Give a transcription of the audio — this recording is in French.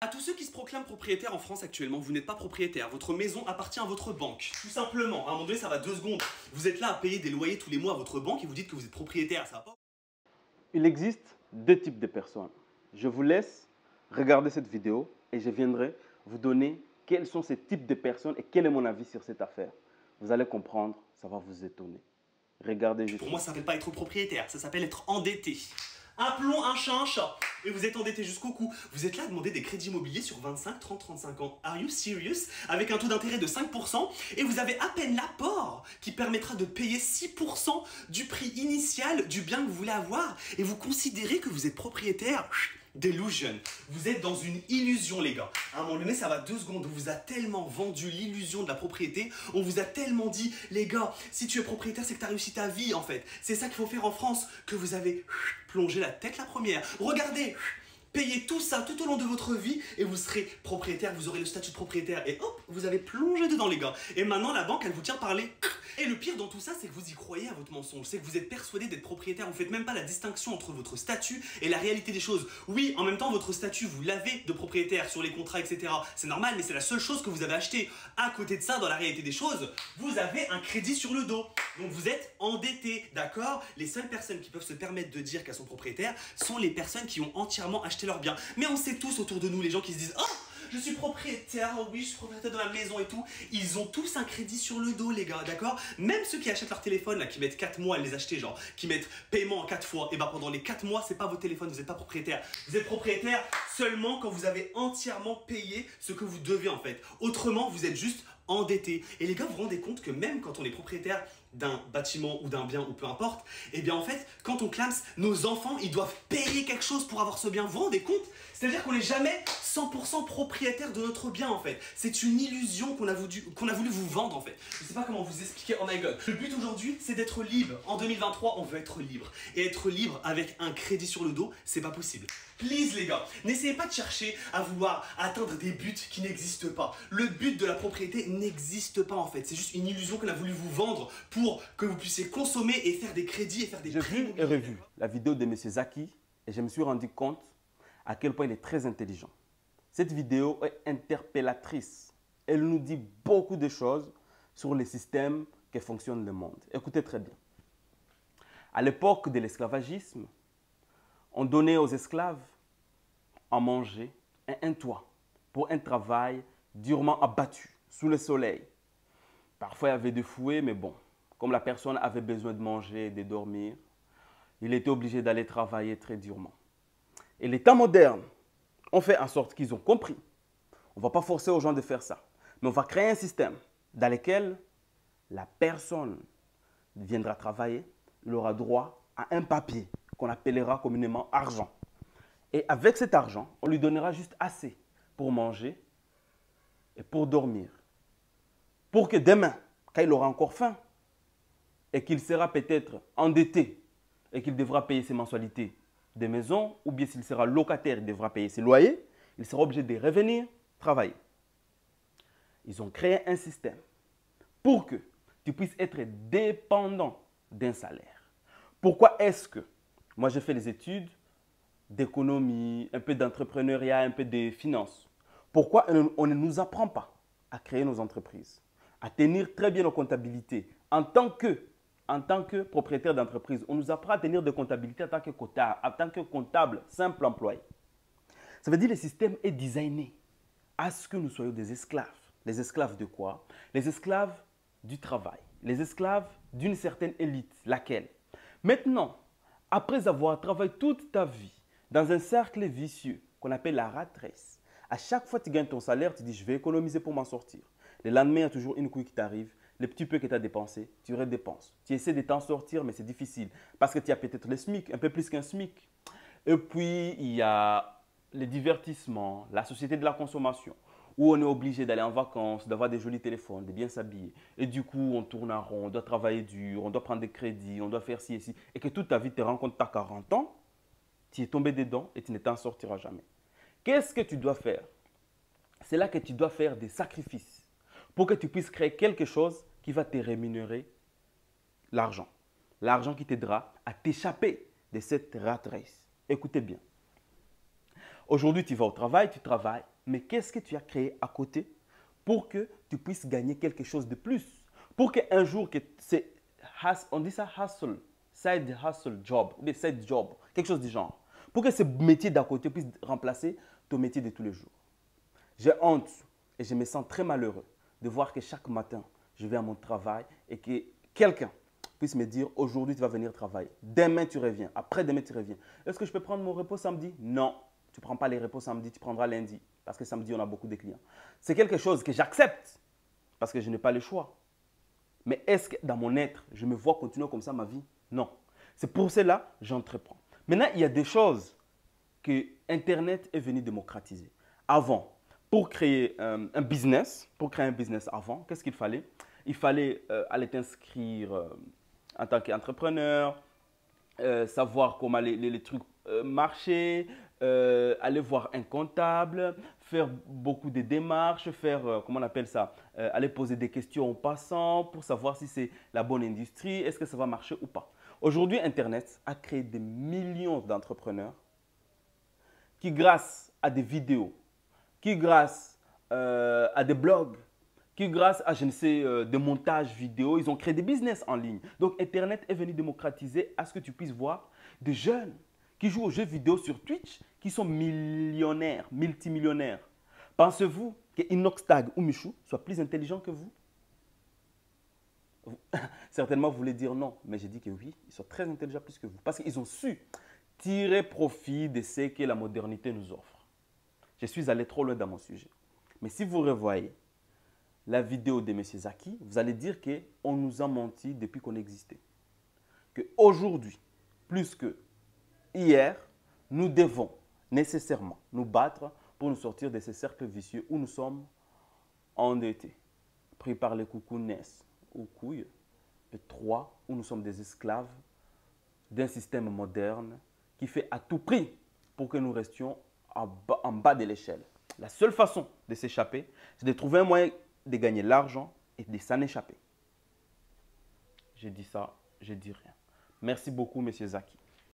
À tous ceux qui se proclament propriétaires en France actuellement, vous n'êtes pas propriétaire. Votre maison appartient à votre banque. Tout simplement. À un moment donné, ça va 2 secondes. Vous êtes là à payer des loyers tous les mois à votre banque et vous dites que vous êtes propriétaire. Ça va pas? Il existe deux types de personnes. Je vous laisse regarder cette vidéo et je viendrai vous donner quels sont ces types de personnes et quel est mon avis sur cette affaire. Vous allez comprendre, ça va vous étonner. Regardez juste. Pour moi, ça s'appelle pas être propriétaire, ça s'appelle être endetté. Un plomb, un chat, un chat. Et vous êtes endetté jusqu'au cou. Vous êtes là à demander des crédits immobiliers sur 25, 30, 35 ans. Are you serious? Avec un taux d'intérêt de 5%. Et vous avez à peine l'apport qui permettra de payer 6% du prix initial du bien que vous voulez avoir. Et vous considérez que vous êtes propriétaire. Delusion. Vous êtes dans une illusion, les gars. À un moment donné, ça va 2 secondes. On vous a tellement vendu l'illusion de la propriété. On vous a tellement dit, les gars, si tu es propriétaire, c'est que tu as réussi ta vie, en fait. C'est ça qu'il faut faire en France, que vous avez plongé la tête la première. Regardez, payez tout ça tout au long de votre vie et vous serez propriétaire, vous aurez le statut de propriétaire. Et hop, vous avez plongé dedans, les gars. Et maintenant, la banque, elle vous tient par les... Et le pire dans tout ça, c'est que vous y croyez à votre mensonge. C'est que vous êtes persuadé d'être propriétaire. Vous faites même pas la distinction entre votre statut et la réalité des choses. Oui, en même temps, votre statut, vous l'avez de propriétaire sur les contrats, etc. C'est normal, mais c'est la seule chose que vous avez acheté. À côté de ça, dans la réalité des choses, vous avez un crédit sur le dos. Donc vous êtes endetté, d'accord? Les seules personnes qui peuvent se permettre de dire qu'elles sont propriétaires sont les personnes qui ont entièrement acheté leurs biens. Mais on sait tous autour de nous, les gens qui se disent « Oh, je suis propriétaire, oh oui, je suis propriétaire de ma maison et tout. » Ils ont tous un crédit sur le dos, les gars, d'accord? Même ceux qui achètent leur téléphone, là, qui mettent 4 mois à les acheter, genre, qui mettent paiement en 4 fois, et ben pendant les 4 mois, c'est pas votre téléphone, vous n'êtes pas propriétaire. Vous êtes propriétaire seulement quand vous avez entièrement payé ce que vous devez, en fait. Autrement, vous êtes juste endetté. Et les gars, vous vous rendez compte que même quand on est propriétaire d'un bâtiment ou d'un bien ou peu importe, eh bien en fait, quand on clame, nos enfants, ils doivent payer quelque chose pour avoir ce bien. Vous vous rendez compte? C'est-à-dire qu'on n'est jamais 100% propriétaire de notre bien en fait. C'est une illusion qu'on a voulu vous vendre en fait. Je sais pas comment vous expliquer, oh my god. Le but aujourd'hui, c'est d'être libre. En 2023, on veut être libre. Et être libre avec un crédit sur le dos, c'est pas possible. Please les gars, n'essayez pas de chercher à vouloir atteindre des buts qui n'existent pas. Le but de la propriété n'existe pas en fait. C'est juste une illusion qu'on a voulu vous vendre pour que vous puissiez consommer et faire des crédits et faire des prêts. J'ai vu et revu la vidéo de M. Zaki et je me suis rendu compte à quel point il est très intelligent. Cette vidéo est interpellatrice. Elle nous dit beaucoup de choses sur les systèmes qui fonctionnent le monde. Écoutez très bien. À l'époque de l'esclavagisme, on donnait aux esclaves à manger et un toit pour un travail durement abattu sous le soleil. Parfois, il y avait des fouets, mais bon, comme la personne avait besoin de manger et de dormir, il était obligé d'aller travailler très durement. Et les temps modernes ont fait en sorte qu'ils ont compris. On ne va pas forcer aux gens de faire ça, mais on va créer un système dans lequel la personne viendra travailler, il aura droit à un papier qu'on appellera communément argent. Et avec cet argent, on lui donnera juste assez pour manger et pour dormir. Pour que demain, quand il aura encore faim et qu'il sera peut-être endetté et qu'il devra payer ses mensualités de maison, ou bien s'il sera locataire, il devra payer ses loyers, il sera obligé de revenir travailler. Ils ont créé un système pour que tu puisses être dépendant d'un salaire. Pourquoi est-ce que moi j'ai fait les études d'économie, un peu d'entrepreneuriat, un peu de finance? Pourquoi on ne nous apprend pas à créer nos entreprises, à tenir très bien nos comptabilités en tant que propriétaire d'entreprise? On nous apprend à tenir de comptabilité en tant que comptable, simple employé. Ça veut dire que le système est designé à ce que nous soyons des esclaves. Les esclaves de quoi? Les esclaves du travail. Les esclaves d'une certaine élite. Laquelle? Maintenant, après avoir travaillé toute ta vie dans un cercle vicieux qu'on appelle la rat race, à chaque fois que tu gagnes ton salaire, tu dis je vais économiser pour m'en sortir. Le lendemain, il y a toujours une couille qui t'arrive. Le petit peu que tu as dépensé, tu redépenses. Tu essaies de t'en sortir, mais c'est difficile parce que tu as peut-être le SMIC, un peu plus qu'un SMIC. Et puis, il y a les divertissements, la société de la consommation, où on est obligé d'aller en vacances, d'avoir des jolis téléphones, de bien s'habiller. Et du coup, on tourne en rond, on doit travailler dur, on doit prendre des crédits, on doit faire ci et ci. Et que toute ta vie te rend compte, tu as 40 ans, tu es tombé dedans et tu ne t'en sortiras jamais. Qu'est-ce que tu dois faire? C'est là que tu dois faire des sacrifices pour que tu puisses créer quelque chose qui va te rémunérer l'argent. L'argent qui t'aidera à t'échapper de cette rat race. Écoutez bien. Aujourd'hui, tu vas au travail, tu travailles, mais qu'est-ce que tu as créé à côté pour que tu puisses gagner quelque chose de plus? Pour qu'un jour, on dit ça hustle, side hustle job, ou bien side job, quelque chose du genre. Pour que ce métier d'à côté puisse remplacer ton métier de tous les jours. J'ai honte et je me sens très malheureux de voir que chaque matin, je vais à mon travail et que quelqu'un puisse me dire aujourd'hui tu vas venir travailler, demain tu reviens, après-demain tu reviens. Est-ce que je peux prendre mon repos samedi? Non, tu ne prends pas les repos samedi, tu prendras lundi parce que samedi on a beaucoup de clients. C'est quelque chose que j'accepte parce que je n'ai pas le choix. Mais est-ce que dans mon être, je me vois continuer comme ça ma vie? Non. C'est pour cela que j'entreprends. Maintenant, il y a des choses que Internet est venu démocratiser. Avant, pour créer un business avant, qu'est-ce qu'il fallait? Il fallait aller t'inscrire en tant qu'entrepreneur, savoir comment les trucs marchaient, aller voir un comptable, faire beaucoup de démarches, faire, comment on appelle ça, aller poser des questions aux passants pour savoir si c'est la bonne industrie, est-ce que ça va marcher ou pas. Aujourd'hui, Internet a créé des millions d'entrepreneurs qui, grâce à des vidéos, qui, grâce à des blogs, qui, grâce à, je ne sais, des montages vidéo, ils ont créé des business en ligne. Donc, Internet est venu démocratiser à ce que tu puisses voir des jeunes qui jouent aux jeux vidéo sur Twitch, qui sont millionnaires, multimillionnaires. Pensez-vous que Inoxtag ou Michou soient plus intelligents que vous? Certainement, vous voulez dire non, mais j'ai dit que oui, ils sont très intelligents plus que vous. Parce qu'ils ont su tirer profit de ce que la modernité nous offre. Je suis allé trop loin dans mon sujet. Mais si vous revoyez la vidéo de M. Zaki, vous allez dire qu'on nous a menti depuis qu'on existait. Qu'aujourd'hui, plus que hier, nous devons nécessairement nous battre pour nous sortir de ces cercles vicieux où nous sommes endettés, pris par les coucounès ou couilles, et trois, où nous sommes des esclaves d'un système moderne qui fait à tout prix pour que nous restions en bas de l'échelle. La seule façon de s'échapper, c'est de trouver un moyen de gagner l'argent et de s'en échapper. J'ai dit ça, je dis rien. Merci beaucoup, M. Zaki.